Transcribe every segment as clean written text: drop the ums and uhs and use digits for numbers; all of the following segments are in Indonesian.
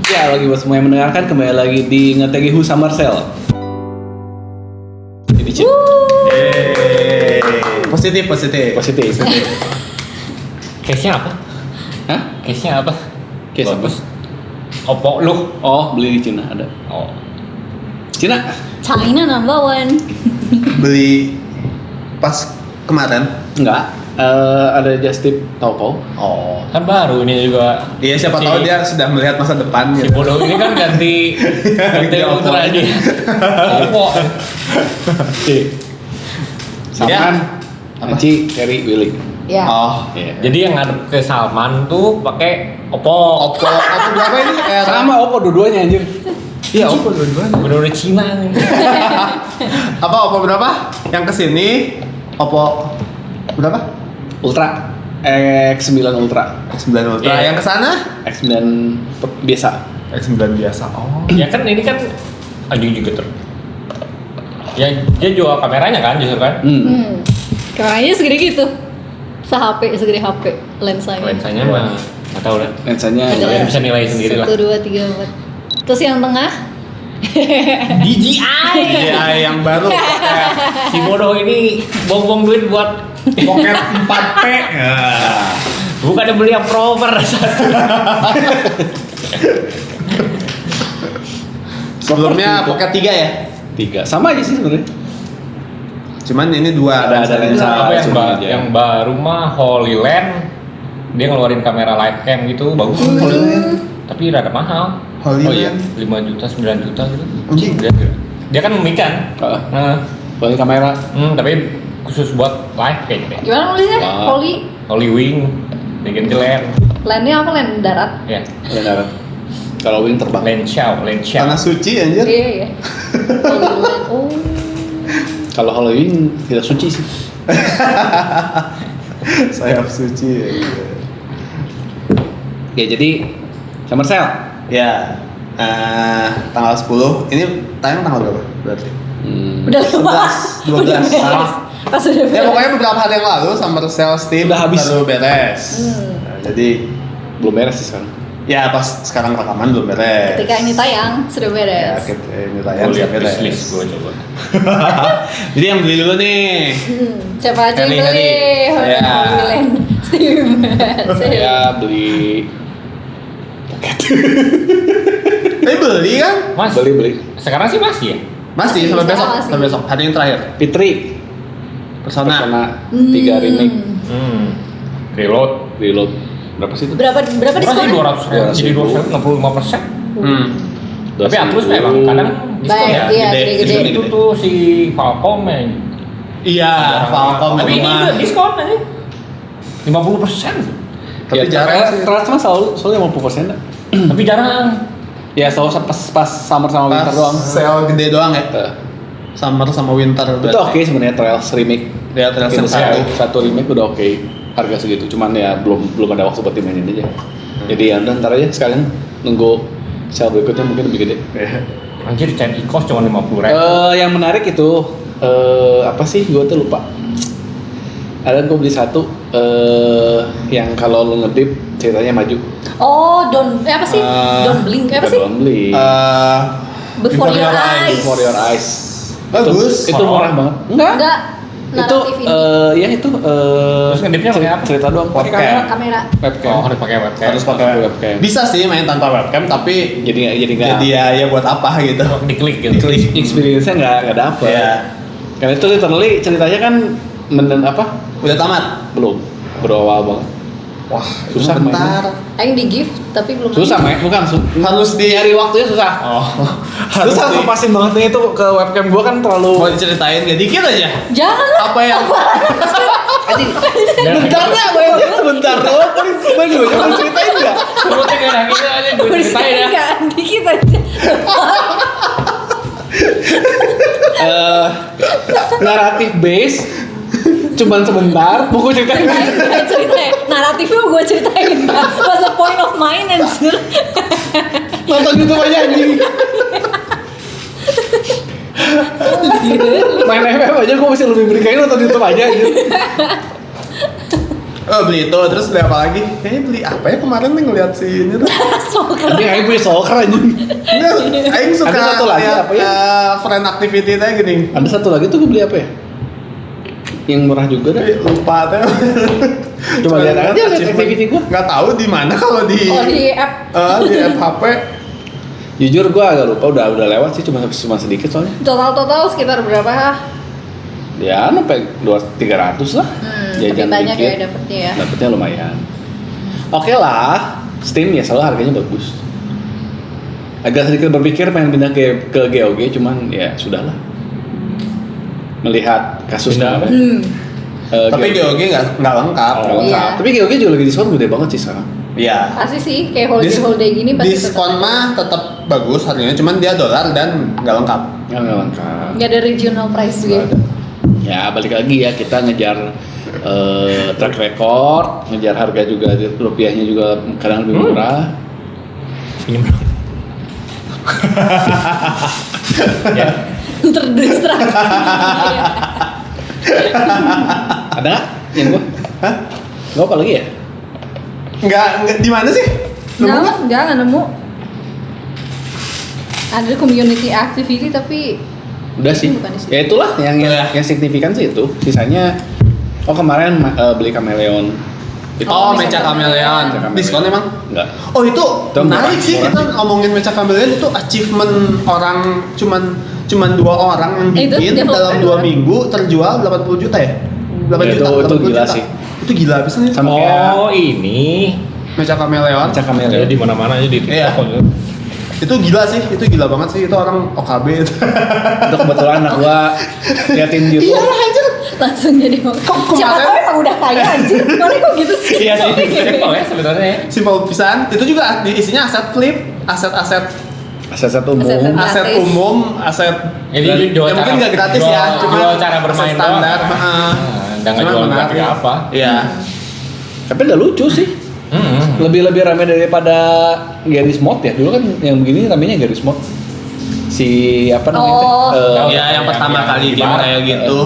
Ya, lagi buat semua yang mendengarkan, kembali lagi di Ngetegihu Summer Sale. Jadi Cik. Positif. Positif. Case-nya apa? Hah? Case-nya apa? Case apa? Bagus. Oppo lu. Oh, beli di Cina ada. Oh. Cina? China number one. Beli pas kemarin. Enggak. Ada Just Tip Toko. Oh, kan baru ini juga. Iya, siapa tahu dia sudah melihat masa depan Si gitu. bodoh ini kan ganti Oppo. ultra dia. Oppo. Salman, Anci, Kerry, Willy. Ya. Oh, Iya. Jadi yang ngadep ke Salman tuh pakai Oppo. Oppo berapa ini? Sama Oppo dua-duanya anjir. Iya, Oppo dua-duanya. Bener-bener Cina nih. Apa Oppo berapa? Yang kesini Oppo berapa? Ultra. X9 Ultra. X9 Ultra. Iya. Yang kesana? X9 biasa. X9 biasa. Oh. Ya kan ini kan anjing juga tuh. Ya dia jual kameranya kan justru kan. Kameranya segede gitu. Se-HP, segede HP lensanya. Lensanya mah nggak tahu lah. Lensanya Ada Kalian bisa nilai sendiri lah. 1, 2, 3, 4. Terus yang tengah? DJI. DJI yang baru. Si bodoh ini bong-bong duit buat Pocket 4P. bukan beli yang proper. Sebelumnya Pocket 3 ya? 3. Sama aja sih sebenarnya. Cuman ini dua Ada lensa. Apa yang, zoom aja. yang baru mah Holyland, dia ngeluarin kamera live cam gitu bagus. Tapi rada mahal. Holy Oh iya. 5 juta 9 juta gitu. Anjing. Dia kan memikan. Heeh. Nah, Balik kamera. tapi khusus buat live kayaknya. Gimana nulisnya? Wah. Holy Wing, Legendland, Landnya apa? Land darat? ya. Benar. Kalau wing terbang. Land Chow. Tanah suci anjir. Iya. Holyland. Oh. Kalau Halloween tidak suci sih. Sayap suci. Ya jadi Summer Sale. Ya. Tanggal 10. Ini tayang tanggal berapa? Berarti. Udah lama. 11, 12. Beres. Pas udah beres. Ya pokoknya beberapa hari yang lalu Summer Sale Steam Udah habis. baru beres. Nah, jadi Belum beres sih sekarang. ya pas sekarang rekaman belum beres. Ketika ini tayang sudah Ya, beres. ini tayang Gue lihat sudah beres. list gue coba. Jadi yang beli dulu nih. Siapa aja yang Hari-hari. beli? Ya. Holyland. Steam. Saya beli Tapi beli kan? Mas, beli sekarang sih masih ya? Masih sampai Masih, besok. masih. Sampai besok. Hari yang terakhir. Fitri. Persona. 3 remake. Reload. Berapa sih itu? Berapa Berapa sih diskon? 200 jadi 265%. Tapi Atlus memang kadang diskon Baik, ya. iya, gede. gede-gede. Diskon itu tuh si Falcom yang Iya, Falcom tapi ini rumah. juga diskon aja 50%. Tapi Ya, jarang sih. Terus kan selalu 50% dah. Tapi jarang. Ya selalu pas summer sama winter Pas doang. sale gede doang ya. Eh, Summer sama winter Itu oke sebenarnya Trails remake. Ya, Trails Itu yang satu remake udah oke. Harga segitu. Cuman ya belum ada waktu buat dimainin aja. Jadi ya udah ntar aja sekalian nunggu sale berikutnya mungkin lebih gede. Anjir, chain e-cost cuma 50 ribu. Yang menarik itu apa sih? Gue tuh lupa. Ada gue beli satu yang kalau lo ngedip ceritanya maju. Oh, apa sih? Don't blink. Apa sih? Don't blink. Before your eyes. Before your eyes. Bagus. Itu murah banget. Enggak. Enggak. Itu Naratif ini. ya itu Terus ngedipnya pakai apa? Cerita doang. Pakai Webcam. Kamera. Webcam. Oh, harus pakai webcam. Harus pakai webcam. Bisa sih main tanpa webcam tapi Jadi nggak. jadi ya buat apa gitu. Diklik gitu. Experience-nya nggak dapet. Iya. Karena itu literally ceritanya kan apa? Udah tamat. Belum. Berawal banget. Wah, Susah bentar. Aing di gift tapi belum. Susah, Mek. Bukan. Harus di Nyari waktunya susah. Oh. harus Susah di- ngepasin banget nih itu ke webcam gua kan mau terlalu. diceritain gak dikit aja. Jangan lah. Apa yang Bentar nggak, mainnya sebentar doang. Paling gue cuma ceritain nggak. Sebutnya kayak nah, kita aja gue ceritain ya. Enggak, dikit aja. Naratif base cuman sebentar buku ceritain Ceritain. Naratifnya gue ceritain. What's the point of mine anjir? nonton YouTube aja anjing main FF aja gue masih lebih beri kayak nonton YouTube aja anjing Oh beli itu, terus beli apa lagi? Kayaknya beli apa ya kemarin nih ngeliat si ini tuh. Ini aing punya soccer anjing. Enggak, Aing suka Ada satu lagi liat, apa ya? friend activity teh gini. Ada satu lagi tuh gue beli apa ya? Yang murah juga Tapi deh. lupa teh. Coba lihat aja lihat activity gua. Nggak tahu di mana kalau di Oh di app. di app HP. Jujur gue agak lupa, udah lewat sih, cuma sedikit soalnya. Total sekitar berapa? Ya, sampai 200-300 lah. Tapi banyak ya dapetnya ya. Dapetnya lumayan. Oke lah, Steam ya selalu harganya bagus. Agak sedikit berpikir pengen pindah ke GOG, cuman ya sudahlah. Melihat kasus Pindah apa? kemarin. Tapi GOG nggak lengkap. Nggak lengkap. Iya. Tapi GOG juga lagi diskon gede banget sih sekarang. Iya. Pasti sih kayak holiday gini pasti Diskon mah tetap bagus harganya, cuman dia $, dan nggak lengkap. Nggak lengkap. nggak ada regional price Nggak juga. ada. Ya balik lagi ya, kita ngejar track record, ngejar harga juga, rupiahnya juga kadang lebih murah. Senyum dong. Ya. Terdistraksi. Ada nggak yang gua? Hah? Gua apa lagi ya? Nggak di mana sih? Nggak nemu. Ada community activity tapi Udah sih. Bukan di situ. Ya itulah Udah. yang signifikan sih itu. Sisanya kemarin beli kameleon. Oh, bisa Mecha Chameleon. Chameleon. Diskon emang? Enggak. Oh itu Itu menarik murah, sih, murah kita sih. ngomongin Mecha Chameleon itu achievement orang cuman 2 orang yang Itu bikin developer dalam 2 doang. minggu terjual 80 juta ya? 8 Ya, juta. itu 80 gila juta. sih. Itu gila bisa nih. Sama kayak Oh ini. Mecha Chameleon. Mecha Ya kameleon. di mana-mana aja di Iya. TikTok gitu. Itu gila sih, itu gila banget sih, itu orang OKB itu. Itu kebetulan anak gua liatin YouTube. Iya lah anjir. langsung jadi Kok siapa kemarin- tahu emang udah kaya anjir. Mana kok gitu sih? Iya sih, simple ya sebenarnya ya. Simpel pisan. Itu juga isinya aset flip, aset-aset Aset umum. Aset-aset. aset Gratis. umum, aset Jadi dan- jual ya mungkin nggak gratis ya, cuma jual cara bermain aset standar. doang. Heeh. Dan nggak Cuma jual menarik. grafik apa. Iya. Tapi udah lucu sih. Lebih ramai daripada Garry's Mod ya. Dulu kan yang begini ramenya Garry's Mod. Si apa namanya? Oh. teh? Iya, yang pertama kali game kayak gitu.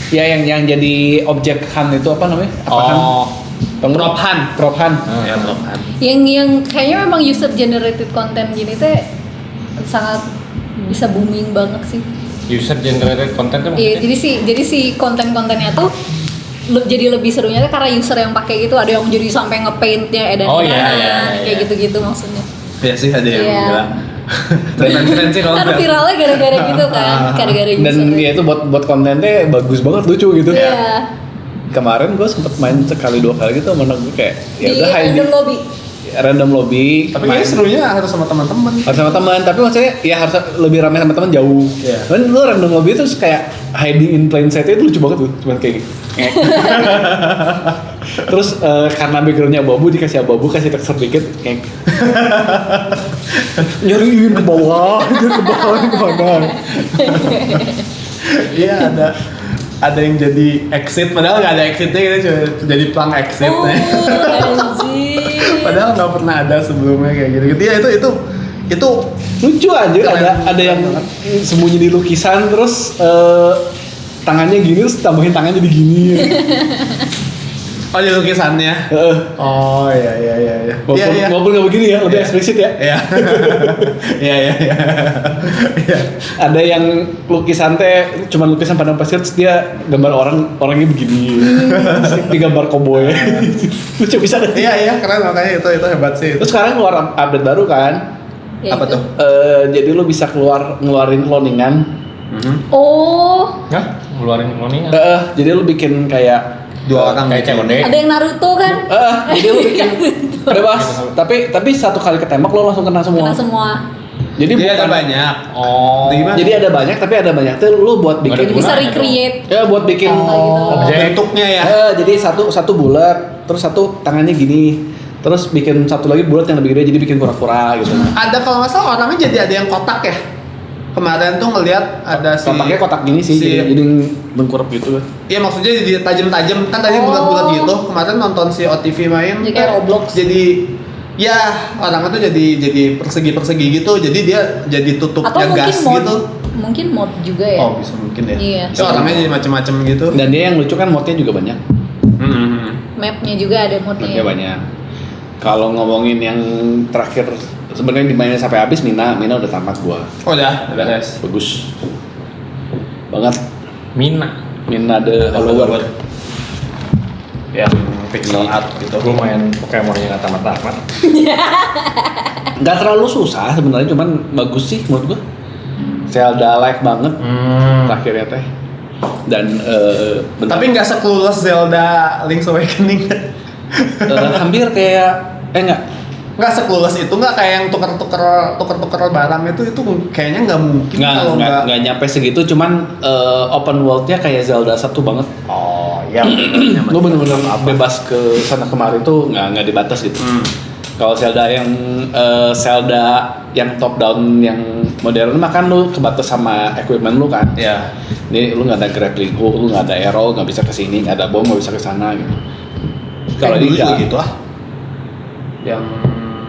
Ya yang jadi objek hunt itu apa namanya? Apa hunt? Oh, Prop hunt. Prop hunt. ya bukan. Yang kayaknya memang user generated content gini teh sangat bisa booming banget sih. User generated content tuh Iya, maksudnya? jadi si konten-kontennya tuh jadi lebih serunya tuh karena user yang pakai gitu, ada yang jadi sampai ngepaintnya edan Oh, iya, iya, kayak iya. gitu-gitu maksudnya. Iya sih ada yang Iya. bilang. Keren sih kalau Kan bilang. viralnya gara-gara gitu kan, gara-gara user. Dan ya itu buat kontennya bagus banget, lucu gitu. Iya. Kemarin gue sempet main sekali 2 kali gitu sama anak gue kayak ya Di udah high random lobby. random lobby. Tapi main. kayaknya serunya harus sama teman-teman. Harus sama teman, tapi maksudnya ya harus lebih ramai sama teman jauh. Iya. Dan lu random lobby terus kayak hiding in plain sight itu lucu banget tuh, cuman kayak gitu. Ngek. Terus karena backgroundnya abu-abu dikasih abu-abu, kasih tekstur dikit, ngek. Nyariin ke bawah, dia ke bawah kemana? Iya ada yang jadi exit, padahal nggak ada exitnya gitu, cuma jadi plang exit. Oh, anjir. Padahal nggak pernah ada sebelumnya kayak gitu. Iya itu Lucu anjir, Keren. ada yang sembunyi di lukisan terus tangannya gini terus tambahin tangan jadi gini. oh di lukisannya. Heeh. Oh iya. Walaupun nggak begini ya, lebih Iya. eksplisit ya. Iya. Iya. Ada yang lukisan teh cuma lukisan padang pasir terus dia gambar orangnya begini. Terus digambar koboi. Lucu bisa deh. Iya keren, makanya itu hebat sih. Terus sekarang keluar update baru kan. Ya Apa itu. tuh? Jadi lu bisa ngeluarin cloningan. Oh, Hah? Ngeluarin cloningan? Jadi lu bikin kayak 2 orang Kayak gitu. COD. ada yang Naruto kan? jadi lu bikin bebas. Tapi satu kali ketembak lo langsung kena semua. Kena semua. Jadi Dia ada bukan banyak. Oh. Gimana? Jadi ada banyak, tapi ada banyak tuh lu buat bikin. Ada Bisa gunanya recreate. Ya buat bikin. Oh. Bentuknya ya. Jadi satu bulat, terus satu tangannya gini, terus bikin satu lagi bulat yang lebih gede, jadi bikin kura-kura gitu. Ada kalau nggak salah orangnya jadi ada yang kotak ya. Kemarin tuh ngelihat ada si Kotaknya kotak gini sih, jadi bengkurap gitu. Iya maksudnya jadi tajam-tajam kan tadi Oh. bulat-bulat gitu. Kemarin nonton si OTV main. Jadi kayak Roblox. Jadi ya orangnya tuh jadi persegi-persegi gitu. Jadi dia jadi Atau tutupnya mungkin gas mod. gitu. Mungkin mod juga ya. Bisa mungkin ya. Iya. So, orangnya jadi macam-macam gitu. Dan dia yang lucu kan modnya juga banyak. mapnya juga ada Mapnya mode-nya. banyak. Kalau ngomongin yang terakhir sebenarnya dimainin sampai habis Mina udah tamat gua. Oh udah beres. Bagus banget. Mina. Mina the Hollower. Yang pixel art gitu. Gue main Pokemonnya nggak tamat-tamat. Nggak terlalu susah sebenarnya, cuman bagus sih menurut gua. Zelda like banget terakhirnya teh. Dan Tapi nggak seklulus Zelda Link's Awakening. hampir kayak Nggak seklulus itu, nggak kayak yang tuker-tuker barang itu kayaknya nggak mungkin kalau nggak nyampe segitu, cuman open world-nya kayak Zelda 1 banget. Oh iya. Lu bener-bener bebas ke sana kemari tuh nggak dibatas gitu. Kalau Zelda yang top down yang modern mah kan lu kebatas sama equipment lu kan. Iya. Ini lu nggak ada grappling hook, lu nggak ada arrow, nggak bisa kesini, nggak ada bom, nggak bisa kesana gitu. Kalau Kalau dulu di juga gitu ah. Yang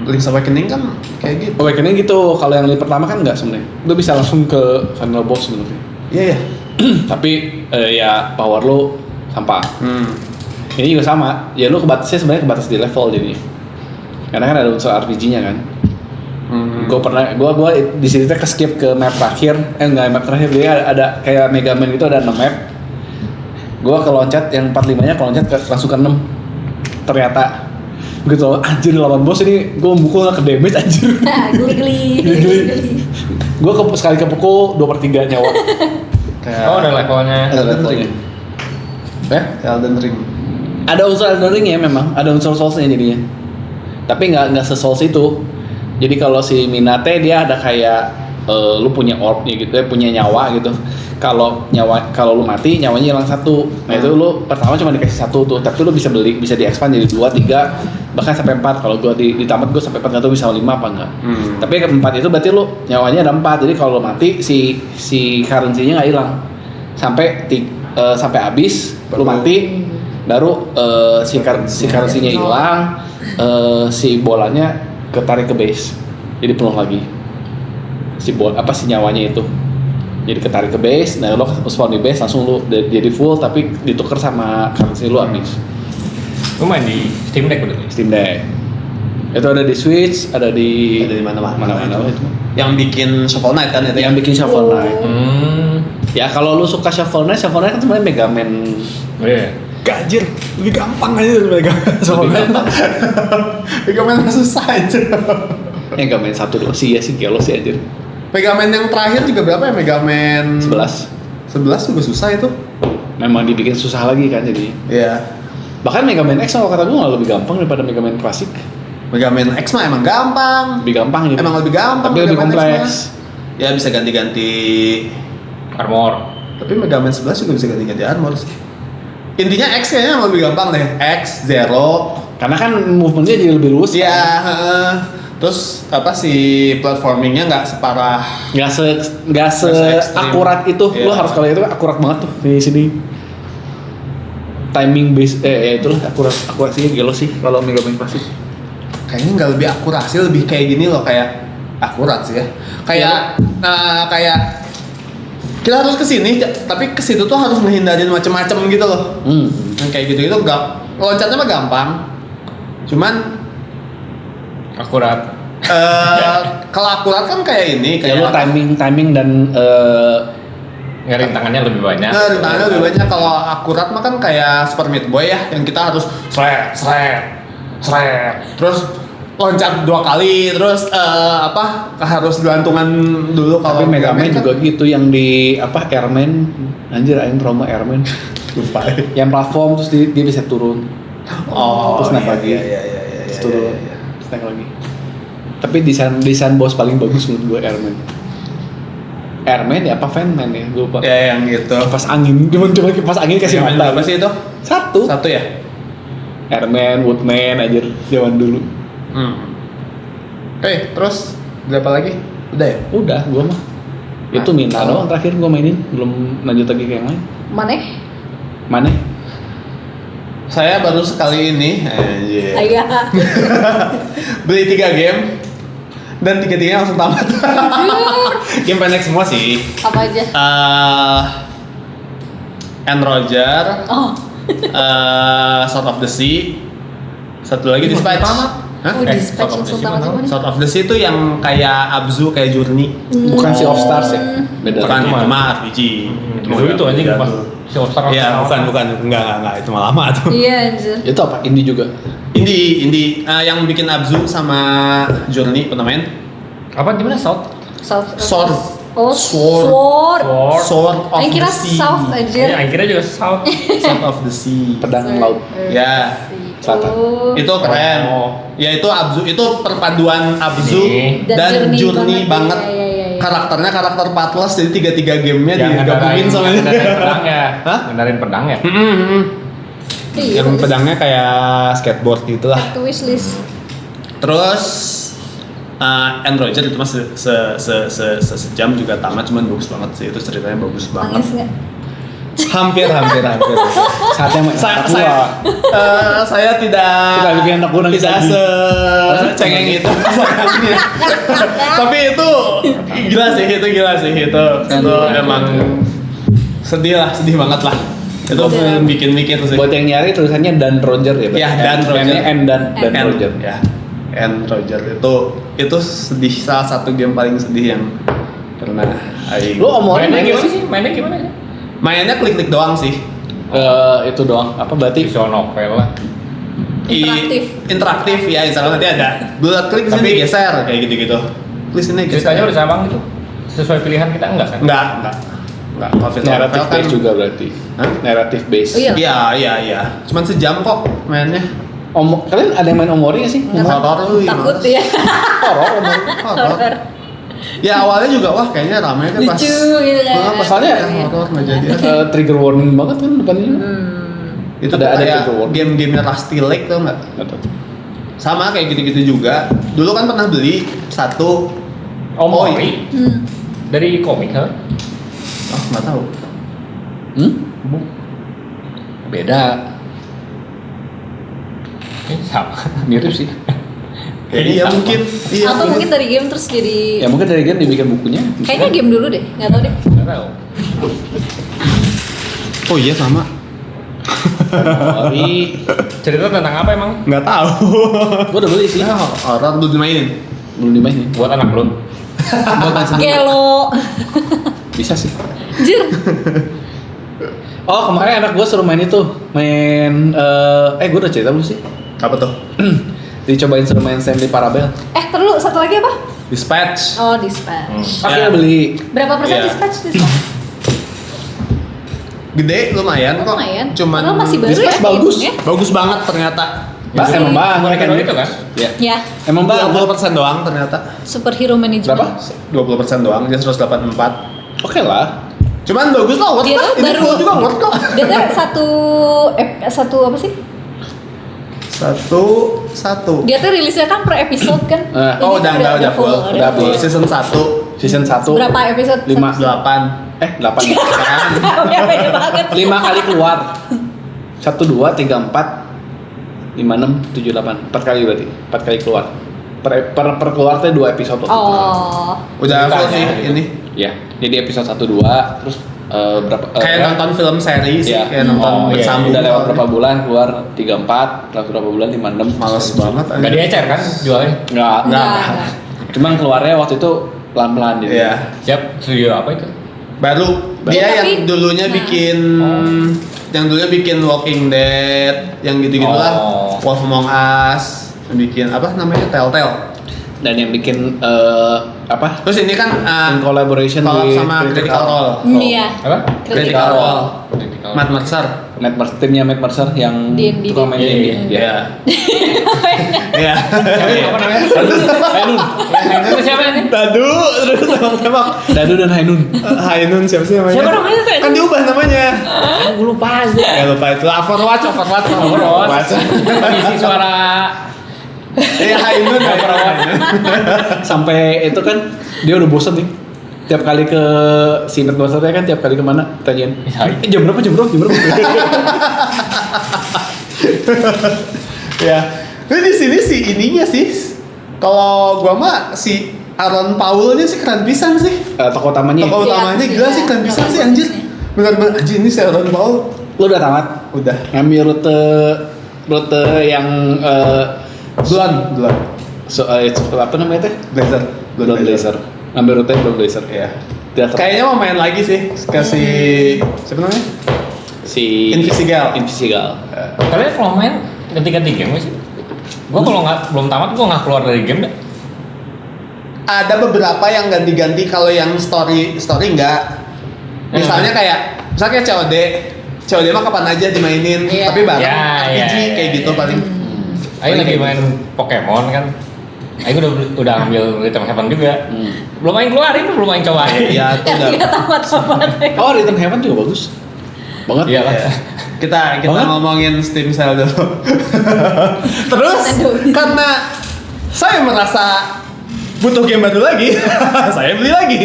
Link's Awakening kan kayak gitu. Awakening gitu, kalau yang pertama kan nggak sebenarnya. Lu bisa langsung ke final boss sebenarnya. Iya ya. Tapi ya power lu sampah. Ini juga sama. Ya lu kebatasnya sebenarnya kebatas di level jadinya. Karena kan ada unsur RPG-nya kan. Gue di sini ke skip ke map terakhir. Enggak map terakhir, dia ada kayak Mega Man gitu, ada 6 map. Gue keloncat yang 45-nya keloncat langsung ke 6. Ternyata gitu, anjir lawan bos ini gue mukul gak ke damage anjir. Geli. Gue sekali kepukul 2/3 nyawa. Oh ada levelnya. Ada levelnya. Ya? Elden Ring. Ada unsur Elden Ring ya memang, ada unsur Souls-nya jadinya. Tapi nggak se-Souls itu. Jadi kalau si Minate dia ada kayak lu punya orb-nya gitu, punya nyawa gitu. Kalau lu mati nyawanya hilang 1. Nah itu lu pertama cuma dikasih 1 tuh, tapi lu bisa beli, bisa di-expand jadi 2, 3, bahkan sampai 4. Kalau gua di tamat gua sampai 4, enggak tahu bisa 5 apa enggak. Tapi ke 4 itu berarti lu nyawanya ada 4. Jadi kalau lu mati si currency-nya enggak hilang. Sampai habis lu mati baru si currency-nya hilang, si bolanya ketarik ke base. Jadi penuh lagi. Si nyawanya itu. Jadi ketarik ke base, nah lo spawn di base langsung lo jadi full, tapi ditukar sama currency lo habis. Lu main di Steam Deck berarti? Steam Deck. Itu ada di Switch, ada di mana-mana itu. Yang bikin Shovel Knight kan itu. Yang bikin Shovel Knight. Ya kalau lo suka Shovel Knight kan sebenarnya Mega Man. Iya. Gajir, lebih gampang aja Mega Man. Shovel Knight. Mega Man susah aja. Mega Man 1 doang sih ya sih gelo sih anjir. Mega Man yang terakhir juga berapa ya? Mega Man 11 juga susah itu. Memang dibikin susah lagi kan jadi. Iya. Bahkan Mega Man X kalau kata gue lebih gampang daripada Mega Man klasik. Mega Man X mah emang gampang. Lebih gampang gitu. Emang lebih gampang. Tapi lebih Mega Man X kompleks. mah. Ya bisa ganti-ganti Armor. Tapi Mega Man 11 juga bisa ganti-ganti armor sih. Intinya X kayaknya lebih gampang deh. X, Zero. Karena kan movementnya jadi lebih luas. Iya. Terus si platformingnya nggak separah. Nggak se ekstrim. akurat itu. Iya. Lo harus kalau itu akurat banget tuh di sini. Timing base ya itulah akurasinya gelo sih kalau Mega Man klasik. Kayaknya nggak lebih akurasi, lebih kayak gini loh, kayak akurat sih ya. Kayak kayak kita harus kesini, tapi kesitu tuh harus ngehindarin macem-macem gitu loh. Yang kayak gitu loncatnya mah gampang. Cuman Akurat. kalau akurat kan kayak ini, Ya kayak lo timing dan Rintangannya lebih banyak. Nah, rintangannya lebih banyak. Kalau akurat mah kan kayak Super Meat Boy ya, yang kita harus terus loncat 2 kali, terus harus gelantungan dulu. tapi Kalau Mega Man kan juga gitu yang di Airman, anjir aing trauma Airman. lupa. Yang platform terus dia bisa turun. Oh, Terus naik lagi. Iya. Terus turun. Terus naik lagi. Tapi desain bos paling bagus menurut gue Airman ya apa Fanman ya gue lupa. Ya yang gitu. Kipas angin, cuma kipas angin kasih Yang mata. berapa sih itu? Satu ya? Airman, Woodman anjir zaman dulu. Terus berapa lagi? Udah ya? Udah gua mah. Itu Mina doang terakhir gua mainin, belum lanjut lagi ke yang lain. Mana? Saya baru sekali ini Ayah. beli 3 game dan 3-tiganya langsung tamat. Game pendek semua sih. Apa aja? End Roger, Oh, Sword of the Sea. Satu lagi Ini Dispatch. maksudnya apa? Hah? Oh, Eh, Dispatch Sword of yang the Sea Sultan mana? Azimani. Sword of the Sea itu yang kayak Abzu, kayak Journey. Bukan si of Stars ya? Beda. Bukan, itu itu mah. mah RPG. Itu anjing pas si Oscar. Iya, bukan. Enggak, itu mah lama tuh. Iya anjir. Itu apa? Indie juga. Indie yang bikin Abzu sama Journey pernah main? Apa gimana South? Sword. Oh, Sword. sword. Sword of Aing kira the Sea. South anjir. Iya, akhirnya juga South. Sword of the Sea. Pedang laut. Ya. Selatan. Oh. Itu keren. Oh. Ya itu Abzu, itu perpaduan Abzu Ini. dan Journey banget. Iya. Karakternya karakter Pathless, jadi tiga gamenya Yang digabungin sama ini. ngendarain pedang ya. Hah? Ngendarain pedang ya. Iya, Yang bagus. pedangnya kayak skateboard gitu lah. Add to wishlist. Terus End Roger itu mah sejam juga tamat, cuman bagus banget sih, itu ceritanya bagus banget. Nangis nggak? Hampir. Saatnya main Saya, anak saya, gua. saya tidak bikin anak gua nangis tidak lagi. secengeng itu sayangnya. Tapi itu gila sih itu emang sedih banget lah. Itu bikin mikir sih. Buat yang nyari tulisannya Dan Roger ya? Ya, Dan Roger. N-nya N dan And Roger. ya, and Roger itu sedih, salah satu game paling sedih yang pernah Aing. Lu omongan Mainnya main gimana sih? sih? Mainnya gimana ya? Mainnya klik-klik doang sih. Itu doang. Apa berarti? Visual novel lah. Interaktif ya, misalnya nanti ada bulat klik di sini Tapi- geser kayak gitu-gitu. Klik sini Ceritanya geser. udah sama gitu. Sesuai pilihan kita enggak kan? Enggak. Kalau visual Narrative novel kan base juga berarti. Hah? Narrative base. Oh, iya. Iya. Cuman sejam kok mainnya. Kalian ada yang main Omori nggak sih? Horor, Takut iya. ya. Horor. Ya awalnya juga wah kayaknya ramai kan pas. Lucu gitu kan. Pas Soalnya- horor nggak jadi. Trigger warning banget kan depannya. Itu Ada kayak trigger warning. game-gamenya Rusty Lake tau nggak? Nggak tahu. Sama kayak gitu-gitu juga. Dulu kan pernah beli satu. Omori dari komik kan? Oh nggak tahu. Beda. Sama. Mirip sih. Iya Sama. mungkin. Iya. Atau mungkin dari game terus jadi Ya mungkin dari game dibikin bukunya. kayaknya game dulu deh, nggak tahu deh. Enggak tahu. Oh iya sama. Omori. Cerita tentang apa emang? Nggak tahu. Gua udah beli sih. Ya, horor dulu dimainin. Belum dimainin. Buat anak belum. Buat main sendiri. Gelo. Bisa sih. Anjir. Oh kemarin anak gua suruh main itu. Gua udah cerita belum sih? Apa tuh? Dicobain suruh main Stanley Parable. Terus satu lagi apa? Dispatch. Oh, Dispatch. Akhirnya Ya. beli. Berapa persen Iya. Dispatch? Gede lumayan kok. Lumayan. Cuman Padahal masih baru Dispatch ya bagus. hitungnya. bagus banget ternyata. Emang banget Mereka kan itu kan? Ya. Ya, Emang banget. 20% doang ternyata. superhero management. Berapa? 20% doang, dia 184. Oke lah. Cuman bagus lah, worth Dia lah. tuh Ini baru full juga worth kok. Dia tuh satu apa sih? Satu. Dia tuh rilisnya kan per episode kan? Ini Oh, tuh udah full. Udah full. Season 1 Season 1 Berapa episode? 5 8. 8 Kan? Ya, beda banget. 5 kali keluar 1 2 3 4 5 6 7 8 4 kali berarti 4 kali keluar per keluar tuh 2 episode waktu itu. Oh. Udah full Ceritanya sih gitu. ini. Ya jadi episode 1 2 terus berapa Kayak nonton film seri sih, Iya. kayak nonton Oh, iya, bersambung. udah lewat berapa bulan keluar 3 4 lewat berapa bulan 5 6 Males banget. Enggak diecer kan jualnya? enggak Enggak. cuman keluarnya waktu itu pelan-pelan gitu. Iya. Siap studio apa itu? Baru dia Tapi- yang dulunya Nah. bikin yang dulunya bikin Walking Dead, yang gitu-gitu lah. Oh. Wolf Among Us, yang bikin apa namanya? Telltale. Dan yang bikin apa? Terus ini kan In collaboration collab with sama Critical Role. Iya. Apa? Critical Role. Critical. Matt Mercer. Timnya Matt Mercer yang D&D. tukang main Iya, D&D. iya. Ya. Iya. Apa namanya? Ainun, Yang itu siapa ini? Dadu terus tembak-tembak. Dadu dan Hainun. Hainun siapa sih namanya? Siapa namanya tuh? Kan diubah namanya. Gue lupa aja. Ya lupa itu. Overwatch. Overwatch. Isi suara Iya Hainun. Sampai itu kan dia udah bosan nih. Tiap kali ke si Matt Mercer kan tiap kali kemana tanyain. Jam berapa? Ya. Ini di sini sih ininya sih. Kalau gua mah si Aaron Paul-nya sih keren pisan sih. Tokoh utamanya. Tokoh Iya, utamanya sih, gila ya. sih keren pisan Tokoh sih anjir. bagusnya. Benar-benar anjir ini si Aaron Paul Lu udah tamat? Udah. Ngambil rute yang Duluan. itu apa namanya teh? Blazer. Blood Blazer. Ngambil rute Blood Blazer. Iya. Tidak ter- Kayaknya mau main lagi sih. Kasih siapa namanya? si Invisigal. Kalian kalau main ganti-ganti game nggak sih? Gua kalau nggak belum tamat gua nggak keluar dari game dah. Ada beberapa yang ganti-ganti, kalau yang story enggak. Misalnya kayak COD mah kapan aja dimainin, Iya. tapi bareng Ya, RPG ya, kayak ya, gitu ya. paling. Ayo lagi main Pokemon kan. Ayo udah ambil Rhythm Heaven juga. Belum main keluarin, belum main cobain. Iya, itu udah. Nggak tamat-tamat. Oh, Return Heaven juga bagus. Banget. Iya lah. Iya. Kita Banget. ngomongin Steam Sale dulu. Terus Aduh. karena saya merasa butuh game baru lagi, saya beli lagi.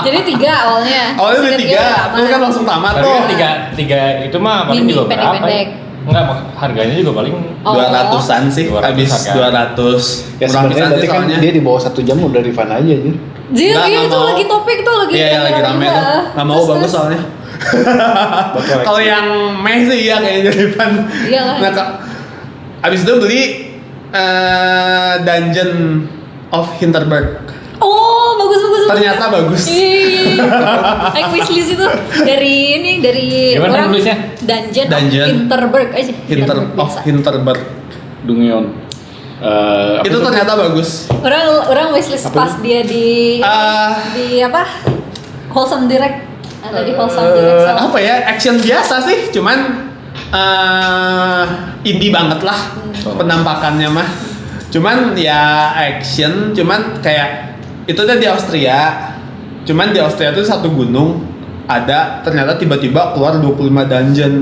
Jadi 3 awalnya. Awalnya beli Terus 3, tamat. terus kan langsung tamat Tapi tuh. kan tiga itu mah paling Mini, juga berapa? pendek-pendek. Enggak, harganya juga paling Oh. 200-an sih, 200-an habis kan. 200. Ya sebenarnya berarti kan dia di bawah 1 jam udah refund aja anjir. Jir, Nggak, iya nggak itu mau. lagi topik tuh lagi. Iya, lagi rame juga. tuh. Nggak mau, Terus, bagus terus. soalnya. Buat Kalau yang Mei sih iya kayaknya refund. Iya lah. Nah, abis itu beli Dungeon of Hinterberg. Oh, bagus. Ternyata bagus. Iya. Like wishlist itu dari Gimana orang nulisnya? Dungeon Dungeon. of Hinterberg aja. Of biasa. Hinterberg. Dungeon. Apa Itu ternyata bagus. Orang wishlist Apa pas dia di apa? Wholesome Direct. Ada di Wholesome Direct. sama- Apa ya, action biasa sih, cuman indie banget lah penampakannya mah. Cuman ya action, cuman kayak itu tuh di Austria. Cuman di Austria tuh satu gunung ada, ternyata tiba-tiba keluar 25 dungeon.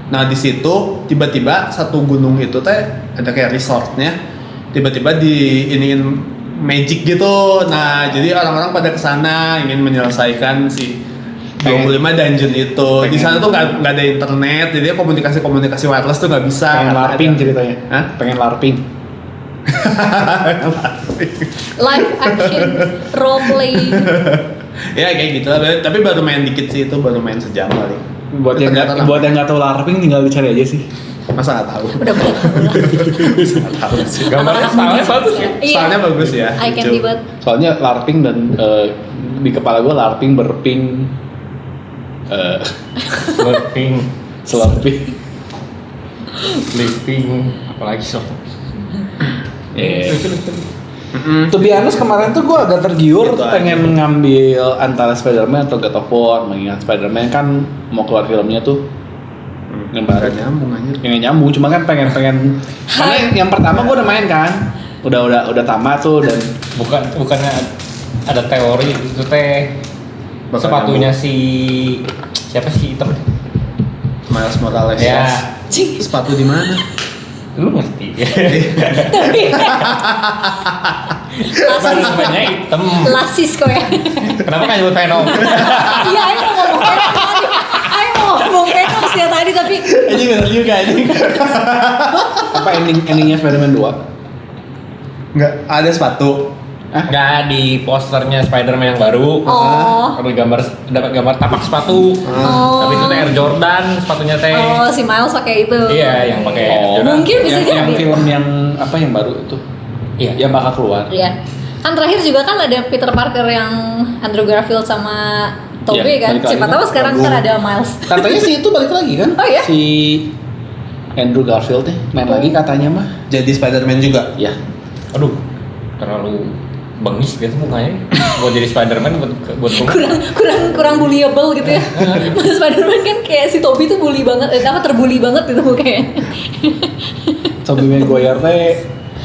Nah di situ tiba-tiba satu gunung itu teh ada kayak resortnya, tiba-tiba diiniin magic gitu. Nah jadi orang-orang pada kesana ingin menyelesaikan si 25 dungeon itu. Di sana tuh nggak ada internet, jadi komunikasi wireless tuh nggak bisa. pengen karena larping ada- ceritanya. Hah? Pengen larping. Live action role playing. Ya kayak gitu lah, tapi baru main dikit sih, itu baru main sejam kali. Buat yang Ternyata nggak buat yang nggak tahu larping tinggal dicari aja sih. masa nggak tahu. Udah Nggak tahu sih. Gambarnya stylenya bagus ya. Iya. Stylenya bagus ya. I can lucu. be but Soalnya larping dan di kepala gue larping berping Slurping, slurping. sleeping, apalagi sob. To be honest kemarin tuh gue agak tergiur Gitu pengen ngambil antara Spider-Man atau God of War, mengingat Spider-Man kan mau keluar filmnya tuh yang baru. Nggak nyambung aja. Yang nyambung, cuma kan pengen karena yang pertama gue udah main kan, udah tamat tuh dan Bukannya ada teori itu teh Bakal sepatunya si siapa sih hitam? Miles Morales. Ya, Sepatu di mana? lu ngerti. tapi Sepatunya hitam. lasis kok ya. Kenapa kan nyebut Venom? Iya, ayo mau ngomong Venom tadi. Ayo mau ngomong Venom sih ya tadi tapi Ini bener juga ini. apa endingnya Spider-Man 2? Nggak ada sepatu. Enggak, di posternya Spider-Man yang baru. Oh. Dapat gambar tapak sepatu. Oh. Tapi itu teh Air Jordan sepatunya teh. oh si Miles pakai itu. Iya, yang pakai Air Oh, Jordan. Mungkin bisa yang jadi. film yang apa yang baru itu? Iya. Yang bakal keluar. Iya. Kan terakhir juga kan ada Peter Parker yang Andrew Garfield sama Tobey Iya, kan. balik lagi Siapa kan. tahu sekarang ntar ada Miles. Katanya sih itu balik lagi kan? Oh, iya? Si Andrew Garfield nih main lagi katanya mah. Jadi Spider-Man juga. Ya. Aduh, terlalu bengis gitu mukanya. Buat jadi Spider-Man buat kurang bullyable gitu ya. Mas Spider-Man kan kayak si Tobey tuh bully banget, terbully banget gitu mukanya. Tobey Maguire teh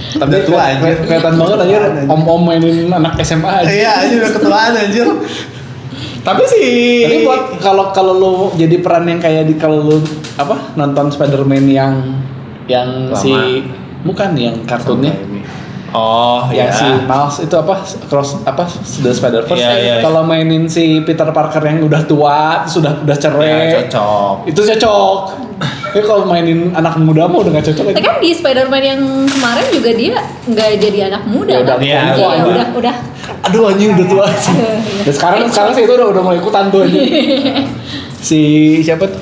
tapi Udah tua, anjir. kelihatan banget anjir Anjir. om-om mainin anak SMA aja. Iya, aja udah ketuaan anjir. Tapi sih. Tapi buat kalau lu jadi peran yang kayak di kalau lu apa nonton Spider-Man yang Lama. si bukan yang kartunnya Oh, yang iya. si Miles itu apa cross apa The Spider-Verse Iya, iya. kalau mainin si Peter Parker yang udah tua sudah cerai Ya, cocok. itu cocok. Tapi kalau mainin anak muda mah udah gak cocok Tapi lagi. kan di Spider-Man yang kemarin juga dia nggak jadi anak muda Ya udah kan? tua, Iya, udah. udah. Aduh anjing udah tua sih. Iya. Dan sekarang sih itu udah mulai ikutan tuh anjing. Si siapa tuh?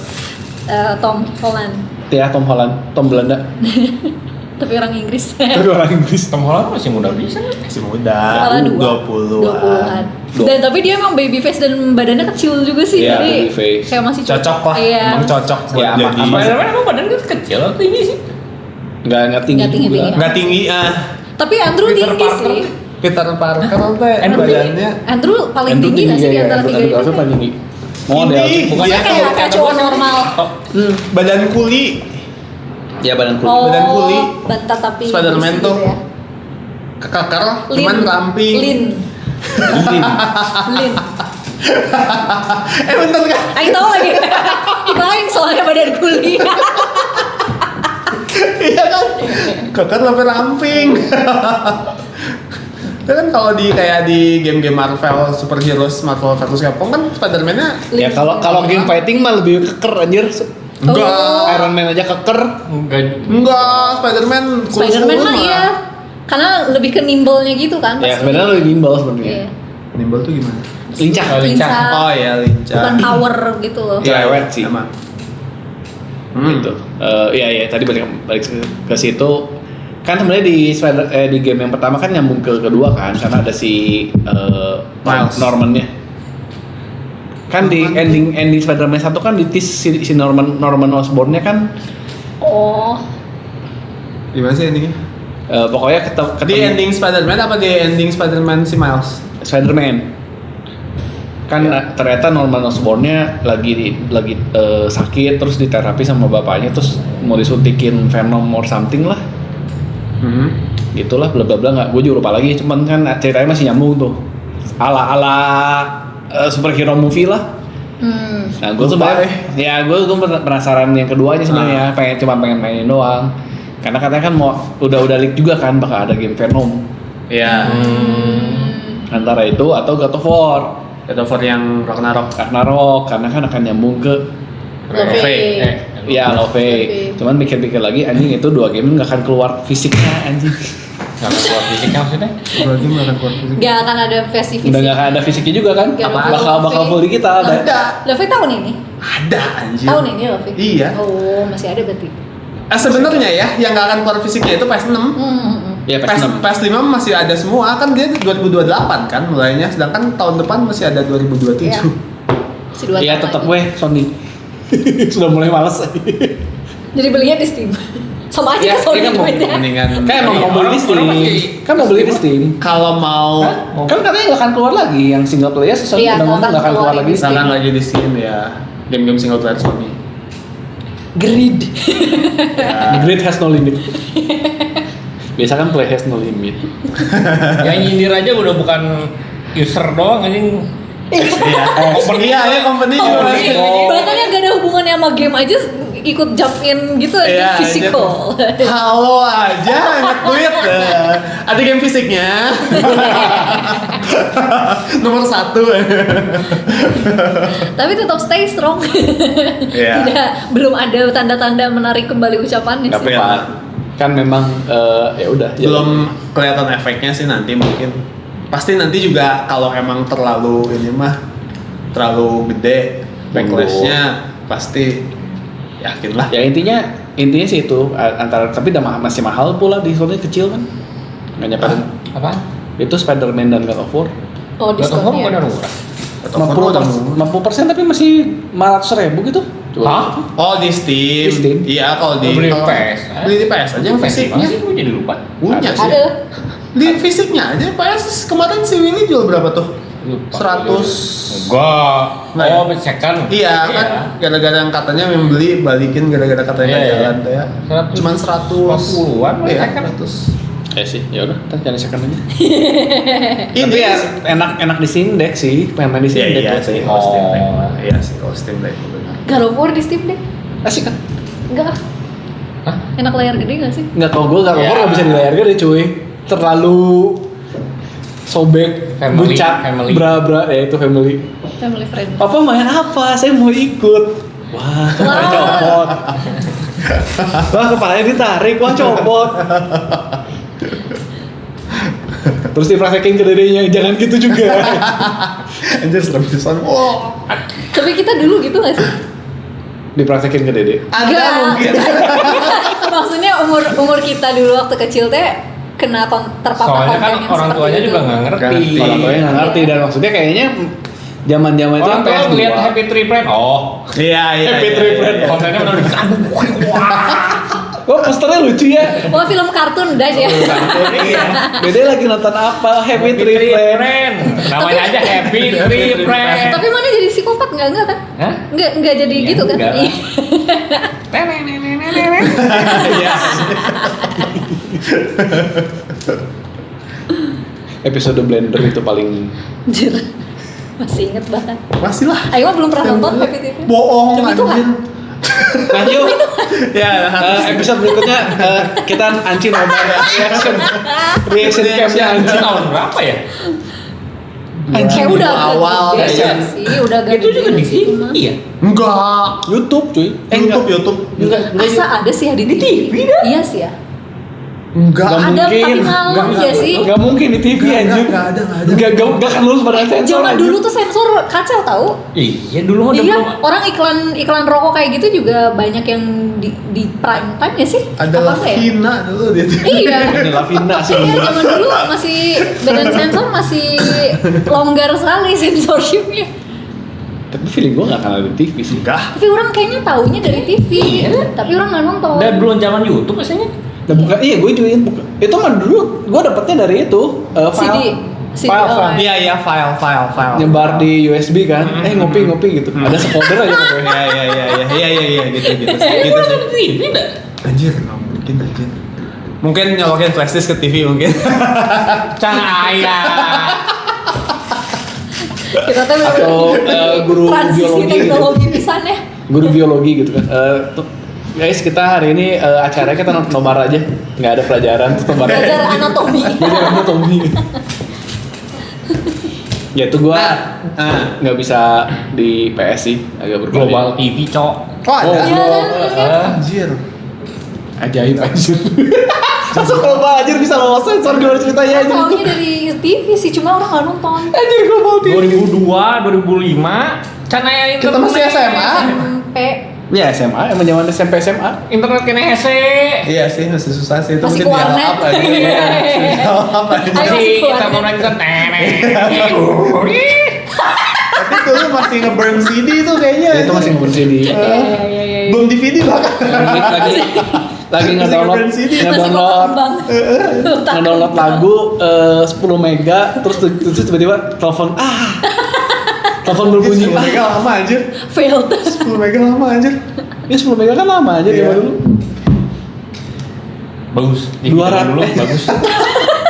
Tom Holland. Ya Tom Holland, Tom Belanda. Tapi orang Inggris. Itu orang Inggris. Tom Holland masih muda bisa kan? Masih muda. Kepala 20-an. Dan tapi dia emang baby face dan badannya kecil juga sih. Iya, jadi baby face. kayak masih Cocok lah. Iya. Emang cocok buat Ya, jadi. Spider-Man emang badannya kecil atau tinggi sih? Nggak tinggi Nggak tinggi-tinggi. juga. Nggak tinggi Tapi Andrew Peter tinggi Parker. sih. Peter Parker teh Andrew badannya Andrew paling Andrew tinggi nggak sih di ya, antara tiga Andrew itu? paling tinggi. Model Tinggi. sih. Bukannya Iya, Kayak cowok normal. badan kuli. Ya badan kulit. Oh, Badan kuli. Bentar tapi Spider-Man bersih tuh. gitu ya. Keker, Lin. cuman ramping. Lin. Lin. Bentar kan? Aing tahu lagi. Itu Aing soalnya badan kuli. Iya kan? Keker sampai ramping. Itu kan kalau di kayak di game-game Marvel superheroes Marvel vs Capcom kan Spider-Man-nya Ya kalau game fighting mah lebih keker anjir. enggak. Oh. Iron Man aja keker. Enggak, Spider-Man Spider-Man mah iya. Karena lebih ke nimble-nya gitu kan. Ya pasti. sebenarnya lebih gimbal sebenarnya. Iya. Nimble tuh gimana? Lincah. Lincah. Oh iya, lincah. Bukan power gitu loh. Iya. Cerewet sih. Emang. Gitu. Iya tadi balik ke situ kan sebenarnya di game yang pertama kan nyambung ke kedua kan karena ada si Miles. Norman-nya. Kan di ending Spider-Man 1 kan di si Norman Osborn-nya kan Oh. Gimana sih endingnya? pokoknya Di ketemu ending Spider-Man apa di ending Spider-Man si Miles? Spider-Man kan ternyata Norman Osborn-nya lagi sakit terus diterapi sama bapaknya terus mau disuntikin Venom or something lah gitulah bla bla bla nggak gue juga lupa lagi cuman kan ceritanya masih nyambung tuh ala superhero movie lah. Nah gue tuh ya gue penasaran yang keduanya sebenarnya pengen mainin doang karena katanya kan mau udah leak juga kan bakal ada game Venom Iya. antara itu atau God of War God of War yang Ragnarok. karena kan akan nyambung ke Love. ya Love. Cuman mikir-mikir lagi anjing itu dua game nggak akan keluar fisiknya anjing. Nggak akan keluar fisiknya maksudnya? Berarti nggak akan keluar fisik. Gak akan ada versi Udah fisik. nggak akan ada fisiknya juga kan? Nggak Apa bakal bakal Love. full digital ada. Ada. Love tahun ini? Ada anjir. Tahun ini Love? Iya. Oh, masih ada berarti. Sebenarnya ya yang nggak akan keluar fisiknya itu PS6. Ya PS6. PS5 masih ada semua kan dia 2028 kan mulainya sedangkan tahun depan masih ada 2027. Iya. Masih 2 Iya tahun tetap lagi. weh Sony. Sudah mulai males. Jadi belinya di Steam. Sama aja Ya, ke Sony iya kan mau duitnya. Mendingan Kan emang mau beli di Steam. Kan mau beli di Steam. kalau mau Kan katanya nggak akan keluar lagi yang single player sesuatu Iya, udah ngomong nggak nggak akan akan keluar keluar lagi. di Steam. misalkan lagi di Steam ya game-game single player Sony. Greed. The Great has no limit. Biasa kan play has no limit. Yang nyindir aja udah bukan user doang anjing. Iya. Iya, company juga. Bahkan yang gak ada hubungannya sama game aja ikut jump in gitu Iya, physical. Halo aja nge-tweet. Ada game fisiknya. Nomor 1. Tapi tetap stay strong. Iya. Belum ada tanda-tanda menarik kembali ucapannya Tapi sih. kan memang ya udah. Belum kelihatan efeknya sih nanti mungkin. Pasti nanti juga kalau emang terlalu ini mah terlalu gede backlashnya pasti yakin lah. Ya intinya sih itu antara tapi masih mahal pula di Sony kecil kan nggak nyampe Apa? itu Spider-Man dan God of War Oh, God of War diskonnya. bukan murah. 50% tapi masih 500.000 gitu. Hah? Oh di Steam. Di Steam. Iya kalau di Beli kalau- PS. Beli di PS aja fisiknya. Sih gue jadi lupa. Punya sih. Ada. Di fisiknya aja PS kemarin si Willy jual berapa tuh? Lupa. 100. Enggak. Nah, Oh, second. Iya kan gara-gara yang katanya yang beli balikin gara-gara katanya Iya, nggak iya. jalan tuh ya. 100. Cuman 150-an lah Iya, second. 100. Kayak sih, ya udah, kita cari second aja. Ini Tapi ya enak di Steam Deck sih, pengen main di Steam Deck. Iya tuh. sih kalau Steam Deck. Iya sih kalau Steam Deck benar. God of War di Steam Deck? Asik kan? Enggak. Hah? Enak layar gede gak sih? Nggak kalau gue God of War Ya. nggak bisa di layar gede cuy, terlalu sobek, Family, bucat, family. bra ya itu family. Family friend. Papa main apa? Saya mau ikut. Wah, kepala Wah. copot. Wah, kepalanya ditarik, wah copot. Terus dipraktekin ke dedenya, jangan gitu juga. Anjir serem pisan. Wah. Tapi kita dulu gitu gak sih? Dipraktekin ke Dede. Ada Enggak. mungkin. Maksudnya umur kita dulu waktu kecil teh kena terpapar Soalnya kan konten yang orang seperti tuanya itu. juga nggak ngerti. Orang tuanya nggak ngerti dan maksudnya kayaknya zaman-zaman itu Orang kan tua PS2. lihat Happy Tree Friend, oh Iya, iya. Happy iya, Tree iya, Friend. iya. kontennya benar-benar Oh, posternya lucu ya. Wah, film kartun dah ya. Iya. Dede lagi nonton apa? Happy Tree Friend. Namanya aja Happy Tree Friend. Tapi mana jadi psikopat enggak kan? Hah? Enggak jadi Iya, gitu kan? enggak lah. Iya. Episode Blender itu paling Anjir. Masih inget banget. Masih lah. Ayo mah belum pernah nonton Happy TV. Bohong Demi Tuhan. anjir. lanjut. Ya, Episode berikutnya kita Anci nobar reaction campnya Anci. Itu tahun berapa ya? Kayak udah agak awal gede kayaknya. sih, udah agak Itu juga gede di sih, sini mah. ya. Enggak. YouTube cuy. YouTube. Masa ada sih ya di TV? Iya sih ya. Enggak. Nggak Ada mungkin. tapi malam ya sih. Gak mungkin di TV anjir. Enggak ada. Gak akan lulus pada sensor Zaman anjir. dulu tuh sensor kacau tahu. Iya dulu mah udah Iya, belum. orang iklan rokok kayak gitu juga banyak yang di prime time ya sih? Ada Apa enggak ya? Lavina dulu dia. Iya. Ini Lavina sih. Iya, zaman dulu masih badan sensor masih longgar sekali sensorshipnya. Tapi feeling gue gak akan ada di TV sih. Enggak. Tapi orang kayaknya taunya dari TV, tapi orang nggak nonton. Dan belum zaman YouTube biasanya. Nah, bukan, iya gue juga buka. Itu mah dulu gue dapetnya dari itu CD. file. Iya, file. Nyebar di USB kan. Ngopi gitu. Ada sefolder aja pokoknya. Iya, gitu Gitu sih. TV enggak? Anjir, nggak mungkin anjir. Mungkin nyolokin flash disk ke TV mungkin. Cahaya. Kita tuh Atau guru transisi biologi. teknologi pisan ya. Guru biologi gitu kan. Guys, kita hari ini acaranya kita nobar aja. Nggak ada pelajaran, terus nobar aja. Belajar anatomi. Belajar anatomi. Ya itu gua nggak bisa di PS sih, agak berbeda. Global TV, Cok. Oh, ada. Iya kan? Anjir. Ajaib anjir. Masuk global anjir bisa lolos sensor gimana ceritanya anjir. Taunya dari TV sih, cuma orang nggak nonton. Anjir global TV. 2002, 2005, Canaya Kita masih SMA. SMP Ya SMA, emang zaman SMP SMA. Internet kena hese. Iya sih, masih susah sih itu Masih mungkin ke warnet. dial-up lagi. Iya, dial-up lagi. Ayo, Masih masih kita keluar. mau nanya nenek. Tapi dulu masih nge-burn CD tuh kayaknya. Ya, itu masih ngebun CD. Belum DVD bahkan. Lagi ngedownload nge-burn CD. masih ngedownload berkembang. ngedownload lagu 10 mega terus tiba-tiba telepon telepon berbunyi 10 mega lama anjir. Failed. 10 mega lama anjir. ya 10 mega kan lama aja Iya. zaman dulu. Bagus. Di 200. kita dulu bagus.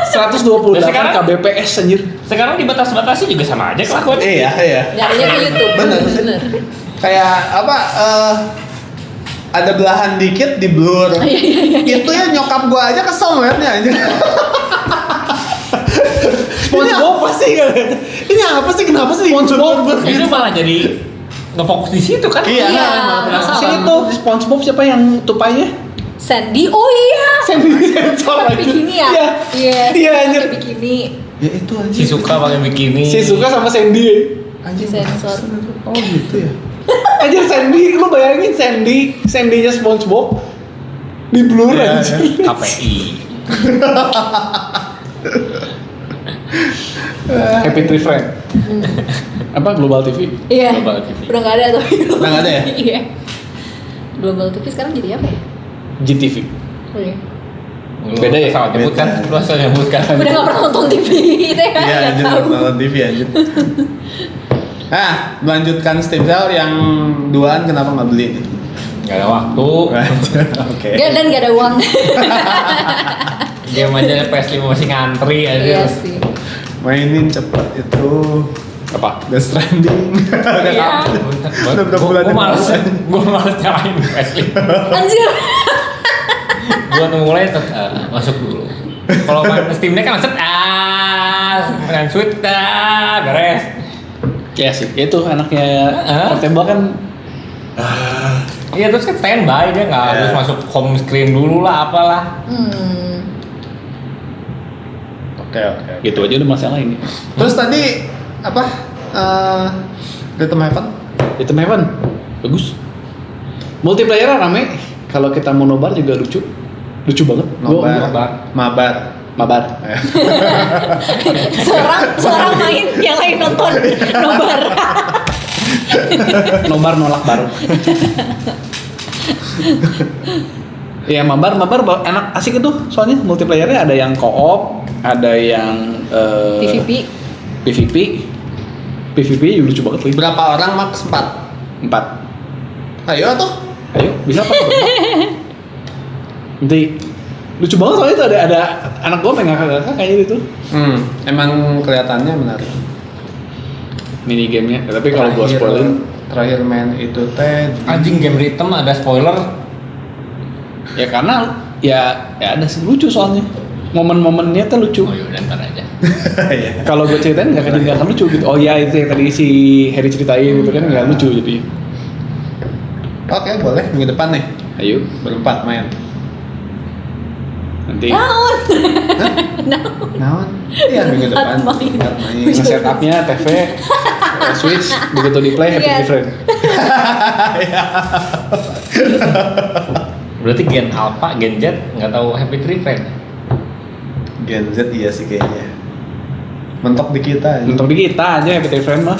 128 sekarang? kbps anjir. Sekarang dibatas-batasi juga sama aja kelakuan. Iya. Nyarinya ke YouTube. Bener. Kayak apa ada belahan dikit di blur. Itu ya nyokap gua aja kesel ngeliatnya anjir. SpongeBob pasti kan. Ini apa sih, kenapa sih SpongeBob? Itu malah jadi ngefokus di situ kan. Iya. Iya. Si itu SpongeBob siapa yang tupainya? Sandy, oh iya. Sandy sensor Pakai bikini ya? Iya. Iya. Iya anjir. Pakai bikini. Ya itu anjir. Si suka pakai bikini. Si suka sama Sandy. anjir. Sensor. Oh gitu ya. Anjir Sandy, lu bayangin Sandy-nya SpongeBob di blur Iya, anjir. KPI. Happy Tree Friend. Apa Global TV? Iya. Global TV. Udah nggak ada tuh. Udah nggak ada ya? Iya. Global TV sekarang jadi apa ya? GTV. Oh, iya. Beda ya? Salah nyebut kan? Lu asal nyebut kan? Udah nggak pernah nonton TV gitu ya? Iya Nggak anjir tahu. nonton TV anjir. Nah, melanjutkan Steve Zell yang duaan kenapa nggak beli nih? Gak ada waktu. Oke. Nggak, dan nggak ada uang. Game aja PS5 masih ngantri aja. Iya sih. Mainin cepet itu. Apa? Death Stranding. Udah Iya. kapan? Udah berapa bulan Gue yang males, lalu? gue males nyalain PS5. Anjir. Gue mulai masuk dulu. Kalau main Steam Deck kan langsung main Switch beres. Ya sih, itu anaknya portable kan. Iya terus kan standby dia nggak harus masuk home screen dulu lah apalah. Oke. Gitu aja udah masalah ini. Terus tadi apa? Rhythm Heaven? Rhythm Heaven bagus. Multiplayer rame. Kalau kita mau nobar juga lucu banget. Nobar, mabar. Mabar. seorang main yang lain nonton nobar. Nobar nolak baru. Iya, mabar enak, asik itu. Soalnya multiplayernya ada yang co-op, ada yang PVP juga lucu banget lagi. Berapa orang max 4? 4. Ayo tuh. Ayo, bisa apa? Nanti lucu banget soalnya itu ada anak gue pengen ngakak kayaknya gitu. Emang kelihatannya menarik. Mini gamenya, tapi kalau gue spoilin Terakhir main itu teh Anjing game rhythm ada spoiler. ya karena ya ada sih lucu soalnya. Momen-momennya tuh lucu. Oh yaudah ntar aja. Iya. Kalau gue ceritain nggak akan lucu gitu. Oh iya itu yang tadi si Harry ceritain gitu kan nggak lucu jadi. Oke, boleh minggu depan nih. Ayo Berempat main. nanti Naon? Iya, minggu depan. Main. Main. setupnya TV, Switch begitu di play happy Yes. different. Berarti Gen Alpha, Gen Z nggak tahu Happy Tree Friend. Gen Z iya sih kayaknya. Mentok di kita. Untuk di kita aja happy different mah.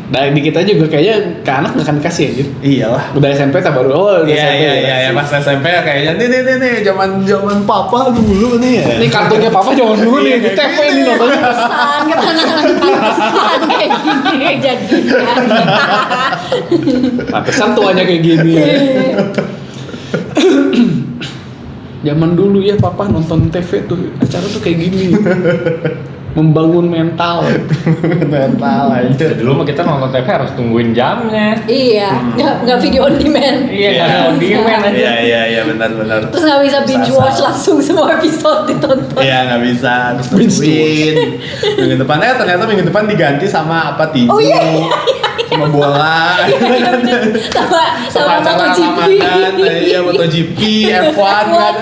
Dari di kita juga kayaknya ke anak nggak akan dikasih aja. Iyalah. Udah SMP tak baru udah SMP. Iya, pas SMP kayaknya nih zaman papa dulu nih ya. Ini kartunya papa jangan dulu nih di TV ini nontonnya. Pesan ke anak-anak pesan kayak gini jadinya. Pantesan tuanya kayak gini ya. Zaman dulu ya papa nonton TV tuh acara tuh kayak gini. Membangun mental. Mental aja. Dulu mah kita nonton TV harus tungguin jamnya. Iya, nggak video on demand. Iya, nggak ada on demand aja. Iya benar. Terus nggak bisa binge watch langsung semua episode ditonton. Iya nggak bisa, terus Binge nungguin. Minggu depan ternyata minggu depan diganti sama apa TV, Oh iya. sama bola, sama acara MotoGP. Ramadan, iya MotoGP, F1 kan.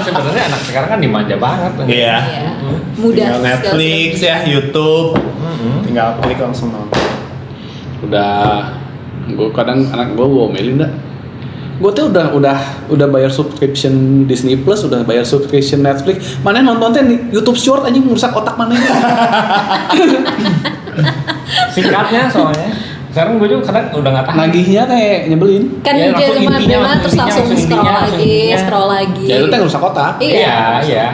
Sebenarnya anak sekarang kan dimanja banget. Iya. Iya. Mudah. Tinggal Netflix ya, YouTube, tinggal klik langsung nonton. Udah gue kadang anak gue omelin dah. Gue tuh udah bayar subscription Disney Plus, udah bayar subscription Netflix. Mana nontonnya di YouTube Short aja merusak otak mana. Singkatnya soalnya. Sekarang gue juga kadang udah nggak tahan. Nagihnya kayak nyebelin. Kan Ya, dia langsung cuma intinya, bilang langsung terus langsung intinya, scroll langsung lagi, intinya. scroll lagi. Ya itu kan rusak otak. Iya.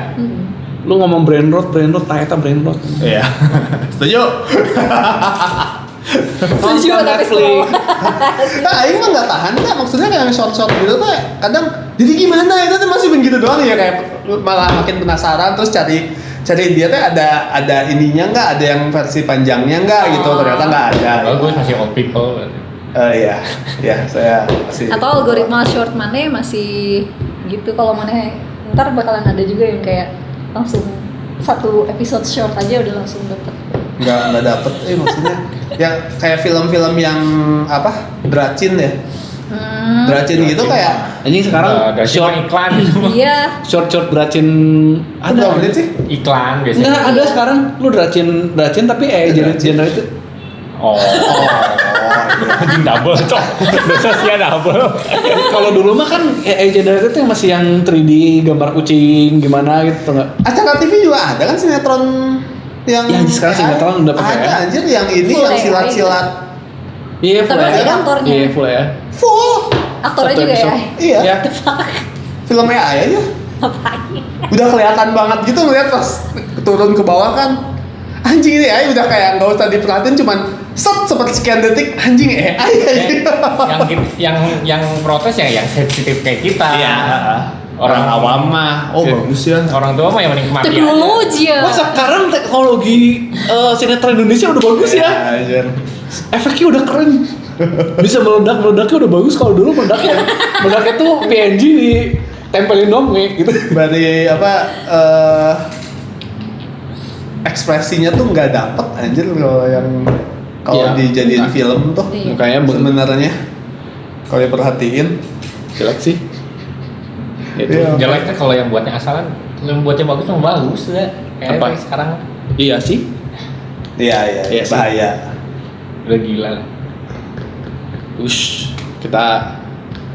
Lu ngomong brain rot, tak brain rot. Iya. Setuju? Setuju Nonton tapi Netflix. scroll. Nah, ini mah nggak tahan kan? Maksudnya kayak short gitu tuh kadang jadi gimana itu tuh masih begitu doang ya kayak malah makin penasaran terus cari dia tuh ada ininya nggak, ada yang versi panjangnya nggak gitu, ternyata nggak ada. Bagus masih old people. Iya, saya masih. Atau algoritma short mana masih gitu, kalau mana ntar bakalan ada juga yang kayak langsung satu episode short aja udah langsung dapet. nggak dapet maksudnya yang kayak film-film yang apa Dracin ya, Dracin gitu kayak Anjing sekarang Ada short iklan. Iya. short Dracin berapa ada. menit sih? Iklan biasanya. Enggak ada sekarang. Lu Dracin tapi generated. Oh. Anjing double cok. Dosa sih double. Kalau dulu mah kan generated itu masih yang 3D gambar kucing gimana gitu enggak? Acara TV juga ada kan sinetron yang Ya, sekarang sinetron udah pakai ada anjir yang ini Full yang AI. silat-silat Iya, Tapi masih ada aktornya. Iya, full ya. full. Aktornya Satu juga ya. episode. Iya. Ya. Film AI aja. Ngapain? Udah kelihatan banget gitu ngeliat pas turun ke bawah kan. Anjing ini AI udah kayak nggak usah diperhatiin, cuman set sepersekian detik anjing AI aja. yang protes yang sensitif kayak kita. Iya. Orang awam mah, oh Iya. bagus ya. Orang tua mah yang mending kematian. Teknologi ya. Wah, sekarang teknologi sinetron Indonesia udah bagus ya. Anjir. Efeknya udah keren. Bisa meledaknya udah bagus. Kalau dulu meledaknya tuh PNG ditempelin dong gitu. Berarti apa ekspresinya tuh nggak dapet anjir kalau Iya. dijadiin Nah. film tuh. Iya. Mukanya Sebenarnya kalau diperhatiin jelek sih. Itu. Iya. Jeleknya kalau yang buatnya asalan, yang buatnya bagus mah bagus ya. Kayak Apa? sekarang Iya sih. iya Iya sih. bahaya. udah gila lah. Ush, kita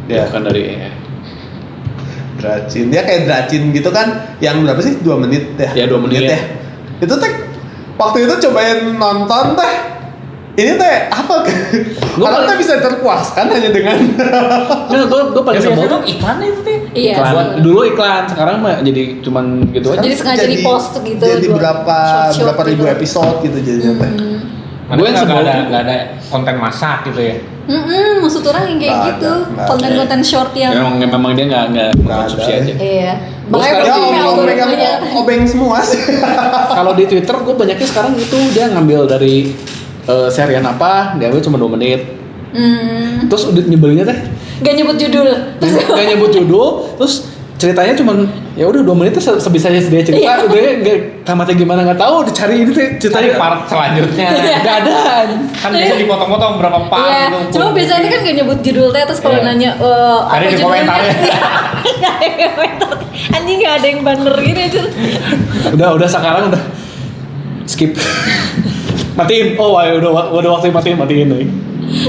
bukan dari Dracin. Dia kayak Dracin gitu kan. Yang berapa sih? 2 menit ya? Ya, 2 menit. ya. Itu teh waktu itu cobain nonton teh. Ini teh apa? Karena teh bisa terpuaskan hanya dengan gue paling sebel tuh iklannya itu teh. Iya. iklan. Dulu iklan, sekarang mah jadi cuman gitu aja. Jadi sengaja di-post gitu, Jadi dua- berapa short-short ribu gitu. episode gitu jadinya teh. Gue yang sebel nggak ada konten masak gitu ya. Maksud orang yang kayak Nggak gitu, ada, nggak konten-konten short yang memang dia nggak konsumsi ada. aja. iya. Gua Makanya sekarang Ya bikinnya Allah, mereka algoritmanya. obeng semua sih. Kalau di Twitter gue banyaknya sekarang itu dia ngambil dari serian apa, dia ambil cuma 2 menit. Terus udah nyebelinnya teh Gak nyebut judul. Terus nggak nyebut judul, terus ceritanya cuman ya udah 2 menit terus sebisanya dia cerita, Iya. udah nggak tamatnya gimana nggak tahu, dicari ini teh Cari ceritanya part selanjutnya. nggak ada. Kan biasa dipotong-potong berapa part Iya, gitu. cuma biasanya kan gak nyebut judulnya, terus kalau Iya. nanya Ada di komentarnya. Gak ada di komentar. Anjing gak ada yang banner gitu aja. Udah sekarang udah skip. Matiin. Oh, udah waktu matiin.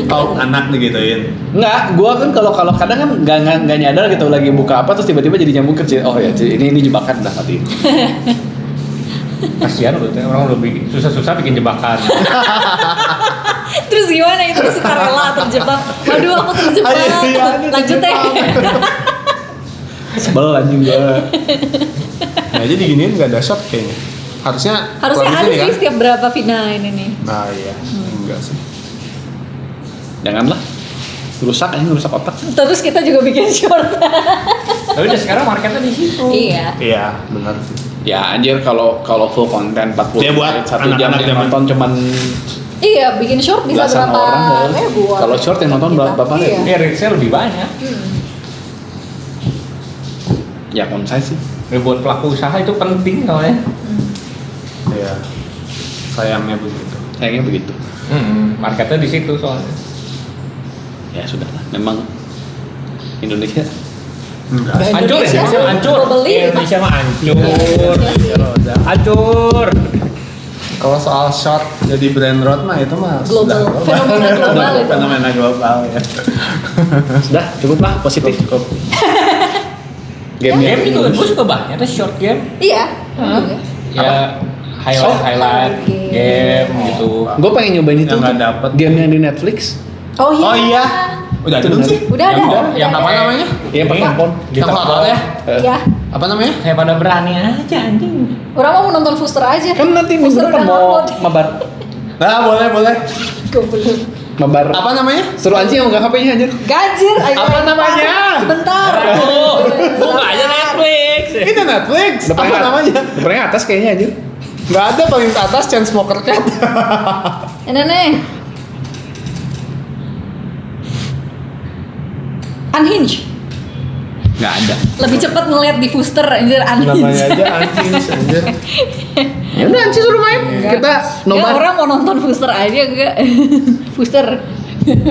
Kalau anak digituin. Enggak, gua kan kalau kadang kan nggak nyadar gitu lagi buka apa terus tiba-tiba jadi nyambung ke oh ya ini jebakan udah matiin. Kasihan loh, teh, orang lebih susah-susah bikin jebakan. Terus gimana itu suka rela terjebak. Waduh aku terjebak. Iya, Lanjut deh. Sebel anjing gua. Nah jadi giniin nggak ada shot kayaknya. Harusnya Harusnya ada ini sih setiap berapa final ini nih. Nah iya, enggak sih. Janganlah. Rusak otak. Terus kita juga bikin short. Tapi udah sekarang marketnya di situ. Iya. Iya, benar sih. Ya anjir kalau full konten 40 Ya, buat menit 1 jam anak-anak yang zaman. nonton cuman Iya, bikin short bisa belasan berapa orang loh. ribuan. Kalau short yang nonton Kita. berapa Iya. ribu? Ini reach-nya lebih banyak. Ya concise sih. Buat pelaku usaha itu penting soalnya. Iya. Sayangnya begitu. Kayaknya begitu. Marketnya di situ soalnya. Ya sudah lah. Memang Indonesia Enggak. Hancur ya, Indonesia hancur. globally, Indonesia mah hancur. Iya. Hancur. Kalau soal shot jadi brand road mah itu mah Global. Fenomena global itu. Fenomena global ya. sudah cukup lah positif. Game juga gue suka banyak tuh short game. Iya. Ya highlight game gitu. Gue pengen nyobain itu Yang nggak tuh, dapet. game yang di Netflix. Oh iya. Oh iya. Udah ada belum sih? Udah ada. Yang apa namanya? Yang pakai handphone. Yang horor ya? Iya. Apa namanya? Kayak pada berani aja anjing. Orang mau nonton Fuster aja. Kan nanti minggu Fuster depan udah mau upload. mabar. Nah, boleh. Goblok. Mabar. Apa namanya? Seru anjing yang nggak HP-nya anjir. Gajir. ayo, Apa namanya? Sebentar. Buka aja Netflix. Ini Netflix. Apa namanya? Depannya atas kayaknya anjir. Nggak ada paling ke atas Chainsmoker Cat. Ini nih. Unhinged. Nggak ada. Lebih cepat ngeliat di Fuster anjir Namanya Unhinged. aja anjing anjir. Ya udah anjir suruh main. Kita Ya nobar. orang mau nonton Fuster aja enggak? Fuster.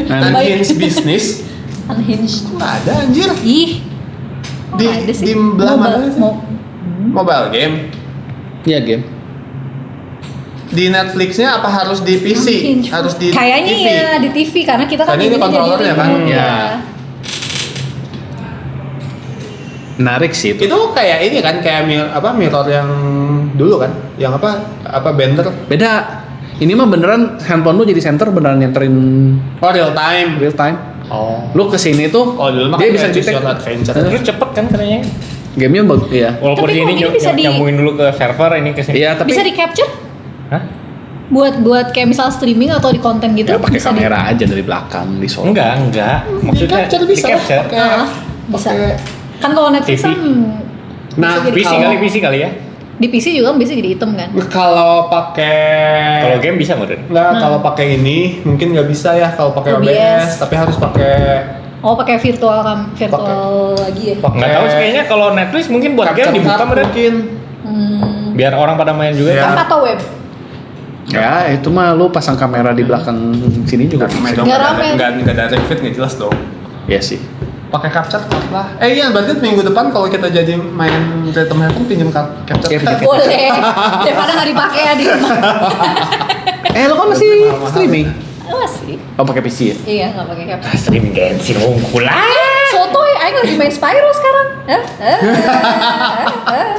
Unhinged Business. Unhinged. Nggak ada anjir. Ih. Di Kok ada sih? di belah mana sih? Mau- Mobile game. Iya game. Di Netflixnya apa harus di PC? Unhinged. Harus di Kayaknya TV? ya di TV karena kita kan Karena ini ininya jadi kontrolernya kan? remote, Ya. Menarik sih itu. Itu kayak ini kan kayak mirror yang dulu kan? Yang apa bender? Beda. Ini mah beneran handphone lu jadi center beneran nyenterin Oh real time. real time. Oh. Lu kesini tuh Oh dulu mah dia kan bisa kayak Choose detect. Your Adventure. Terus cepet kan katanya. Gamenya bagus ya. Walaupun Tapi ini kok ini bisa di- nyambungin dulu ke server ini ke sini. Iya tapi Bisa di capture Hah? buat kayak misal streaming atau di konten gitu. ya pakai bisa di- kamera aja dari belakang di sono. Enggak. Maksudnya capture bisa. di capture. Pakai- Ah, bisa. pakai- Kan kalau Netflix TV. kan Nah, bisa jadi PC kalau- kali ya. di PC juga bisa jadi hitam kan. Kalau pakai Kalau game bisa modern. Nggak, kalau pakai ini mungkin nggak bisa ya kalau pakai OBS. OBS, tapi harus pakai Oh pakai virtual lagi ya. Nggak tahu sih kayaknya kalau Netflix mungkin buat game capture dibuka card modern. mungkin. Biar orang pada main juga. Ya. Tanpa atau web. Ya itu mah lu pasang kamera di belakang sini juga. Nggak Nggak rame. nggak direct fit nggak jelas dong. Iya sih. Pakai capture card lah. Iya berarti minggu depan kalau kita jadi main Rhythm Heaven pinjam capture Iya, card. Boleh. Daripada nggak dipakai ya di rumah. Lu kan masih Mahal-mahal. streaming. Masih. Oh pakai PC ya? Iya, nggak pakai capture. Streaming Genshin unggul lah. Sotoy, Aing lagi main Spyro sekarang.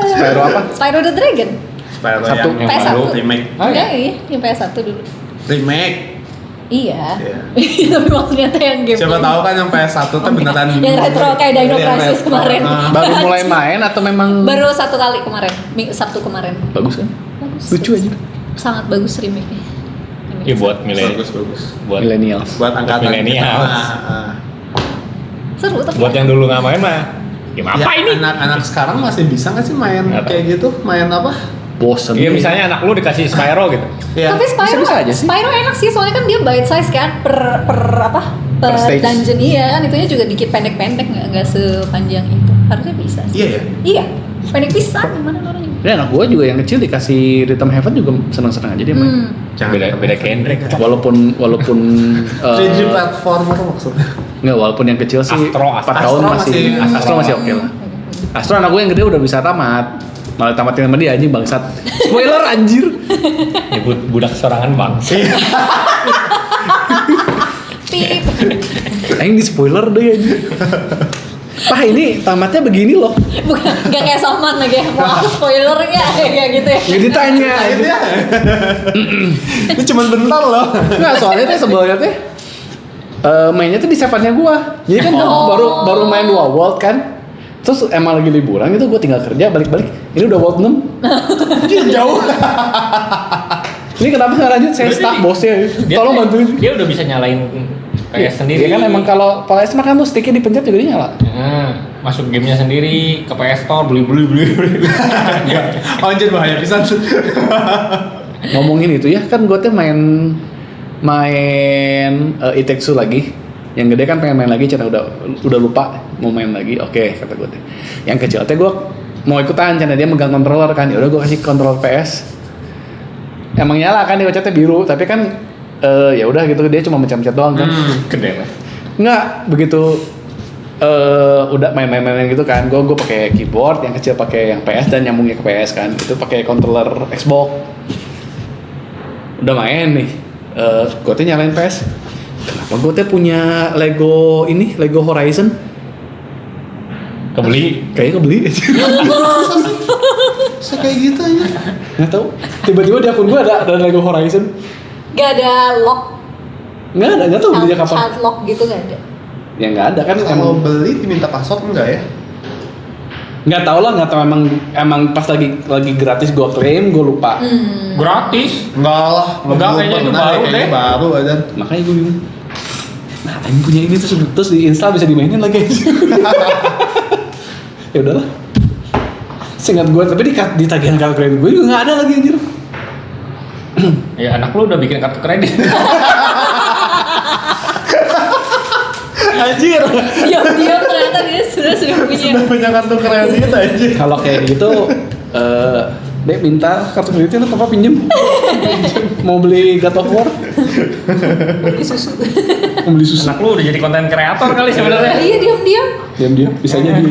Spyro apa? Spyro the Dragon. Spyro Satu. yang PS1. baru remake. Oh, Enggak, iya? iya, yang PS1 dulu. Remake. Iya. Iya. Tapi maksudnya tuh yang game. Siapa tahu kan yang PS1 tuh beneran Yang retro kayak Dino Yang Crisis retro. kemarin. Baru mulai main atau memang Baru 1 kali kemarin, Sabtu kemarin. bagus kan? Bagus. Lucu aja. Sangat bagus remake-nya. Iya buat milenial. Bagus. Buat Millennials. Buat angkatan milenial. Seru tapi. Buat yang dulu nggak main mah. Game apa Ya, ini? anak-anak sekarang masih bisa nggak sih main Nggak tahu. kayak gitu? Main apa? Bosen. Iya misalnya anak lu dikasih Spyro gitu. Ya. Tapi Spyro, Bisa-bisa aja sih. Spyro enak sih soalnya kan dia bite size kan per apa? Per stage. Dungeon iya kan itunya juga dikit pendek-pendek nggak sepanjang itu. Harusnya bisa sih. Iya ya. Iya, pendek bisa gimana orangnya? Ya anak gua juga yang kecil dikasih Rhythm Heaven juga senang-senang aja dia main. Jangan Beda genre. Walaupun 3D platformer maksudnya. nggak walaupun yang kecil sih Astro 4 tahun masih Astro masih oke lah. Astro anak gue yang gede udah bisa tamat. Malah tamatin sama dia anjing bangsat. Spoiler anjir. Nyebut budak sorangan bang. Pip. Aing di spoiler deh anjir. Pak ini tamatnya begini loh. Bukan nggak kayak Salman lagi ya. Mau aku spoilernya kayak gitu ya. Nggak ditanya. Akhirnya ini cuma bentar loh. Nggak soalnya tuh sebelumnya tuh mainnya tuh di sevennya gua. Jadi kan baru main 2 World kan. Terus emang lagi liburan gitu gue tinggal kerja balik-balik. Ini udah World 6. Jauh. Ini kenapa nggak lanjut? Saya staff bosnya. Tolong bantuin. Dia udah bisa nyalain PS sendiri. Dia kan emang kalau PS mah kan tuh sticknya dipencet juga dia nyala. Masuk gamenya sendiri ke PS Store beli. Anjir bahaya pisan. Ngomongin itu ya kan gue tuh main It Takes Two lagi. Yang gede kan pengen main lagi, karena udah lupa mau main lagi. Oke, kata gue teh. Yang kecil teh gue mau ikutan, karena dia megang controller kan. Ya udah gue kasih controller PS. Emang nyala kan dia bacanya biru, tapi kan ya udah gitu dia cuma mencet-mencet doang kan. Gede lah. Nggak begitu udah main-main gitu kan. Gue pakai keyboard, yang kecil pakai yang PS dan nyambungnya ke PS kan. Itu pakai controller Xbox. Udah main nih. Gue tuh nyalain PS. Kenapa gue tuh punya Lego Horizon? Kebeli. Kayaknya kebeli. Bisa kayak gitu aja. Nggak tahu. Tiba-tiba di akun gue ada Lego Horizon. Gak ada lock. Nggak tahu belinya kapan. Child lock gitu gak ada. Ya nggak ada kan. Kalau beli diminta password enggak ya? Nggak tahu lah, nggak tahu emang pas lagi gratis gue klaim, gue lupa. Gratis. Enggak lah. Enggak, kayaknya itu pernah baru kayaknya deh. Baru aja. Makanya gue bingung. Nah, ini punya ini terus diinstal bisa dimainin lagi. Ya udahlah. Seingat gue, tapi di tagihan kartu kredit gue juga nggak ada lagi anjir. Ya anak lu udah bikin kartu kredit. Anjir. Diam-diam ternyata dia sudah punya. Sudah punya kartu kredit anjir. Kalau kayak gitu, Dek minta kartu kreditnya papa pinjem. Mau beli God of War, Beli susu. mau beli susu. Anak lu udah jadi konten kreator kali sebenarnya. Iya diam-diam. Diam bisa jadi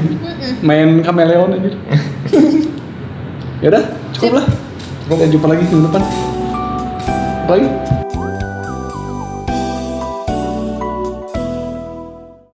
main kameleon aja. Ya udah, cukup lah. Kita jumpa lagi minggu depan. Apa lagi?